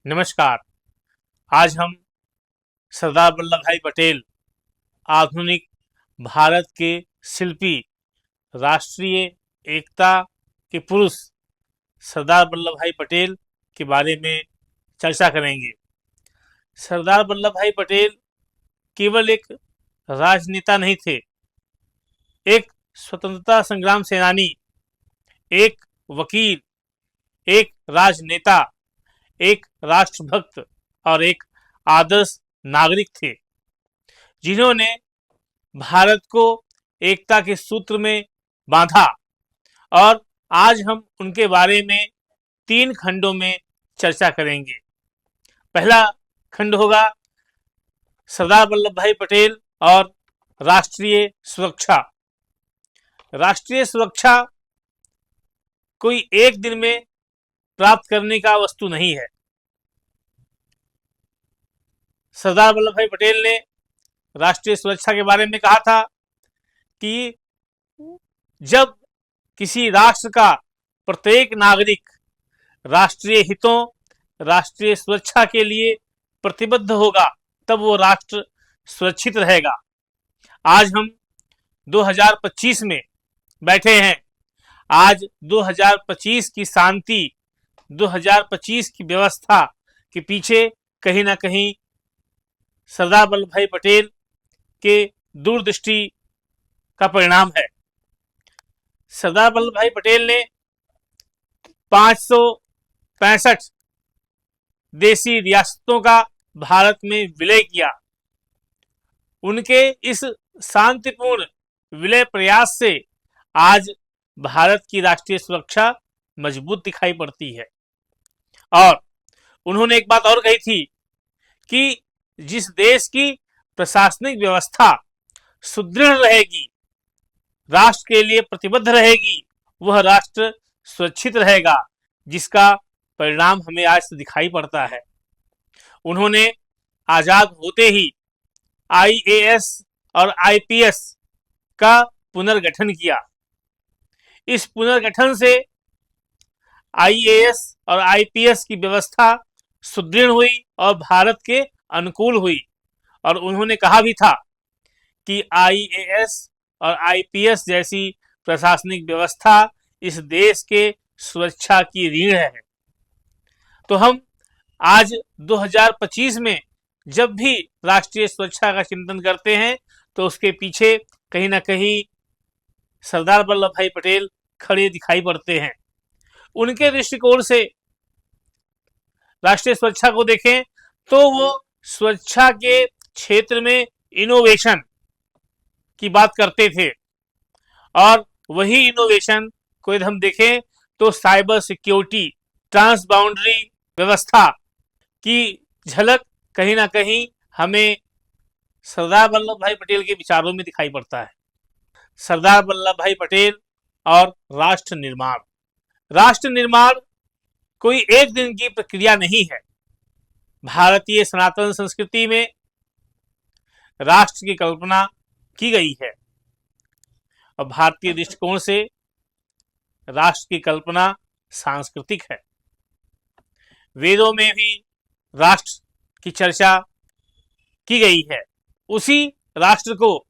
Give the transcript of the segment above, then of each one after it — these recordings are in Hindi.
नमस्कार। आज हम सरदार वल्लभ भाई पटेल, आधुनिक भारत के शिल्पी, राष्ट्रीय एकता के पुरुष सरदार वल्लभ भाई पटेल के बारे में चर्चा करेंगे। सरदार वल्लभ भाई पटेल केवल एक राजनेता नहीं थे, एक स्वतंत्रता संग्राम सेनानी, एक वकील, एक राजनेता, एक राष्ट्रभक्त और एक आदर्श नागरिक थे, जिन्होंने भारत को एकता के सूत्र में बांधा। और आज हम उनके बारे में 3 खंडों में चर्चा करेंगे। पहला खंड होगा सरदार वल्लभ भाई पटेल और राष्ट्रीय सुरक्षा। राष्ट्रीय सुरक्षा कोई एक दिन में प्राप्त करने का वस्तु नहीं है। सरदार वल्लभ भाई पटेल ने राष्ट्रीय सुरक्षा के बारे में कहा था कि जब किसी राष्ट्र का प्रत्येक नागरिक राष्ट्रीय हितों, राष्ट्रीय सुरक्षा के लिए प्रतिबद्ध होगा, तब वो राष्ट्र सुरक्षित रहेगा। आज हम 2025 में बैठे हैं। आज 2025 की शांति, 2025 की व्यवस्था के पीछे कहीं ना कहीं सरदार वल्लभ भाई पटेल के दूरदृष्टि का परिणाम है। सरदार वल्लभ भाई पटेल ने 565 देशी रियासतों का भारत में विलय किया। उनके इस शांतिपूर्ण विलय प्रयास से आज भारत की राष्ट्रीय सुरक्षा मजबूत दिखाई पड़ती है। और उन्होंने एक बात और कही थी कि जिस देश की प्रशासनिक व्यवस्था सुदृढ़ रहेगी, राष्ट्र के लिए प्रतिबद्ध रहेगी, वह राष्ट्र सुरक्षित रहेगा, जिसका परिणाम हमें आज दिखाई पड़ता है। उन्होंने आजाद होते ही IAS और IPS का पुनर्गठन किया। इस पुनर्गठन से IAS और IPS की व्यवस्था सुदृढ़ हुई और भारत के अनुकूल हुई। और उन्होंने कहा भी था कि IAS और IPS जैसी प्रशासनिक व्यवस्था इस देश के सुरक्षा की रीढ़ है। तो हम आज 2025 में जब भी राष्ट्रीय सुरक्षा का चिंतन करते हैं, तो उसके पीछे कहीं ना कहीं सरदार वल्लभ भाई पटेल खड़े दिखाई पड़ते हैं। उनके दृष्टिकोण से राष्ट्रीय सुरक्षा को देखें तो वो सुरक्षा के क्षेत्र में इनोवेशन की बात करते थे। और वही इनोवेशन को यदि हम देखें तो साइबर सिक्योरिटी, ट्रांस बाउंड्री व्यवस्था की झलक कहीं ना कहीं हमें सरदार वल्लभ भाई पटेल के विचारों में दिखाई पड़ता है। सरदार वल्लभ भाई पटेल और राष्ट्र निर्माण। राष्ट्र निर्माण कोई एक दिन की प्रक्रिया नहीं है। भारतीय सनातन संस्कृति में राष्ट्र की कल्पना की गई है और भारतीय दृष्टिकोण से राष्ट्र की कल्पना सांस्कृतिक है। वेदों में भी राष्ट्र की चर्चा की गई है। उसी राष्ट्र को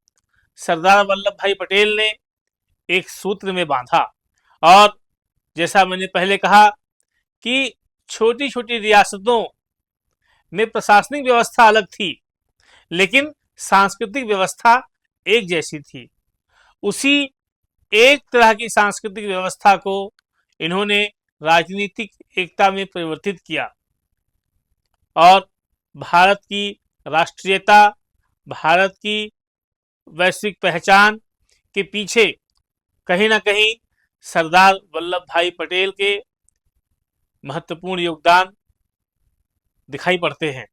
सरदार वल्लभ भाई पटेल ने एक सूत्र में बांधा। और जैसा मैंने पहले कहा कि छोटी छोटी रियासतों में प्रशासनिक व्यवस्था अलग थी, लेकिन सांस्कृतिक व्यवस्था एक जैसी थी। उसी एक तरह की सांस्कृतिक व्यवस्था को इन्होंने राजनीतिक एकता में परिवर्तित किया और भारत की राष्ट्रीयता, भारत की वैश्विक पहचान के पीछे कहीं ना कहीं सरदार वल्लभ भाई पटेल के महत्वपूर्ण योगदान दिखाई पड़ते हैं।